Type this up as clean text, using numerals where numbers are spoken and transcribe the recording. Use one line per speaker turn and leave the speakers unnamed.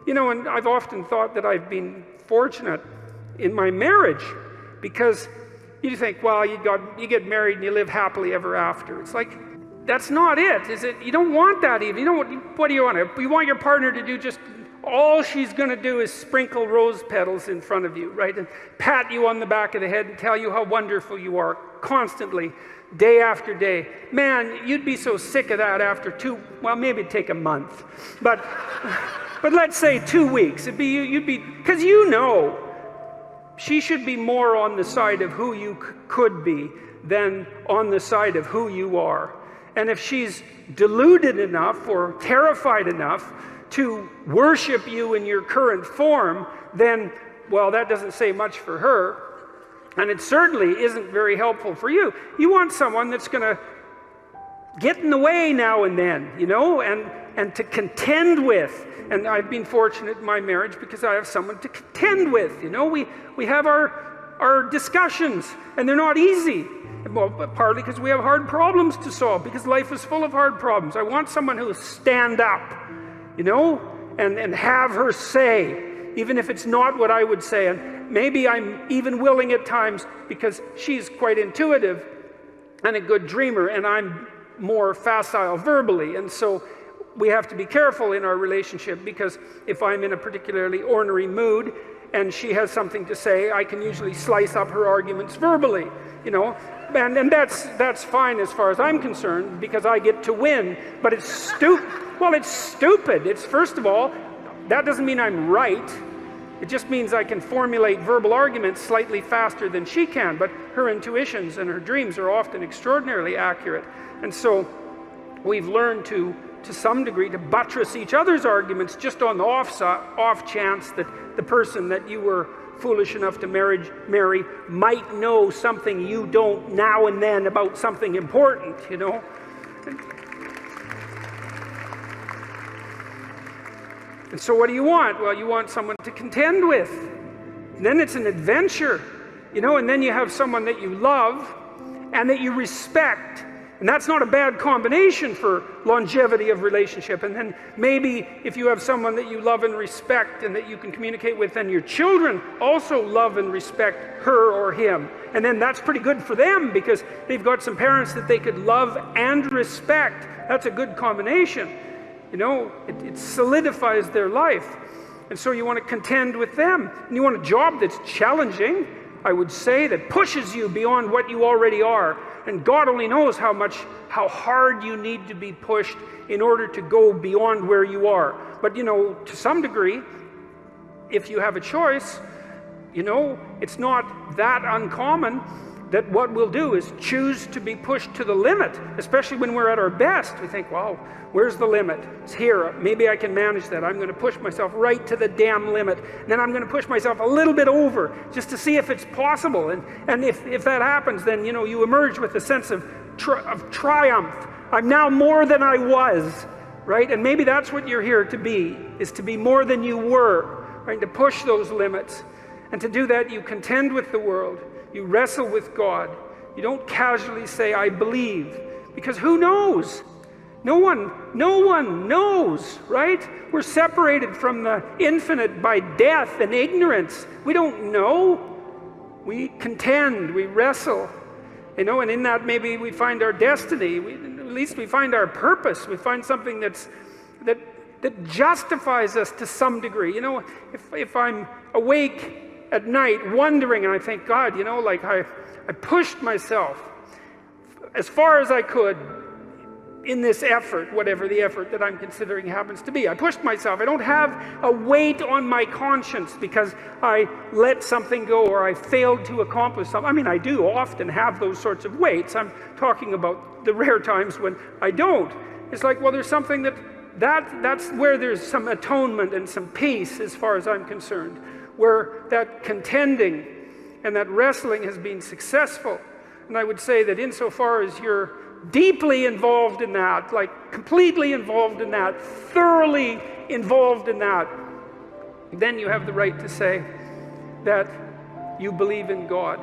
You know, and I've often thought that I've been fortunate in my marriage, because you think, well, you get married and you live happily ever after. It's like, that's not it, is it? You don't want that even. You know what do you want? You want your partner to do just all she's going to do is sprinkle rose petals in front of you, right? And pat you on the back of the head and tell you how wonderful you are constantly, day after day. Man, you'd be so sick of that after maybe it'd take a month. But let's say 2 weeks. You'd be, because you know, she should be more on the side of who you could be than on the side of who you are. And if she's deluded enough or terrified enough to worship you in your current form, then, well, that doesn't say much for her. And it certainly isn't very helpful for you. You want someone that's going to get in the way now and then, you know, and to contend with. And I've been fortunate in my marriage because I have someone to contend with. You know, we have our discussions, and they're not easy. Well, partly because we have hard problems to solve, because life is full of hard problems. I want someone who will stand up, you know, and have her say, even if it's not what I would say. And maybe I'm even willing at times, because she's quite intuitive and a good dreamer, and I'm more facile verbally. And so we have to be careful in our relationship, because if I'm in a particularly ornery mood and she has something to say, I can usually slice up her arguments verbally, you know. And that's fine as far as I'm concerned, because I get to win. But it's stupid. Well, it's stupid. It's, first of all, that doesn't mean I'm right. It just means I can formulate verbal arguments slightly faster than she can. But her intuitions and her dreams are often extraordinarily accurate. And so we've learned to some degree, to buttress each other's arguments just on the off chance that the person that you were foolish enough to marry might know something you don't now and then about something important, you know. And so what do you want? Well, you want someone to contend with. And then it's an adventure, you know, and then you have someone that you love and that you respect. And that's not a bad combination for longevity of relationship. And then maybe if you have someone that you love and respect and that you can communicate with, then your children also love and respect her or him. And then that's pretty good for them, because they've got some parents that they could love and respect. That's a good combination. You know, it solidifies their life. And so you want to contend with them. And you want a job that's challenging, I would say, that pushes you beyond what you already are. And God only knows how hard you need to be pushed in order to go beyond where you are. But, you know, to some degree, if you have a choice, you know, it's not that uncommon that what we'll do is choose to be pushed to the limit, especially when we're at our best. We think, wow, where's the limit? It's here. Maybe I can manage that. I'm going to push myself right to the damn limit. And then I'm going to push myself a little bit over just to see if it's possible. And if that happens, then, you know, you emerge with a sense of triumph. I'm now more than I was, right? And maybe that's what you're here to be, is to be more than you were, right? To push those limits. And to do that, you contend with the world. You wrestle with God. You don't casually say, I believe, because who knows? No one knows, right? We're separated from the infinite by death and ignorance. We don't know. We contend, we wrestle, you know, and in that maybe we find our destiny. At least we find our purpose. We find something that justifies us to some degree. You know, if I'm awake at night wondering, and I think, God, you know, like I pushed myself as far as I could in this effort, whatever the effort that I'm considering happens to be. I pushed myself. I don't have a weight on my conscience because I let something go or I failed to accomplish something. I mean, I do often have those sorts of weights. I'm talking about the rare times when I don't. It's like, well, there's something that's where there's some atonement and some peace as far as I'm concerned, where that contending and that wrestling has been successful. And I would say that insofar as you're deeply involved in that, like completely involved in that, thoroughly involved in that, then you have the right to say that you believe in God.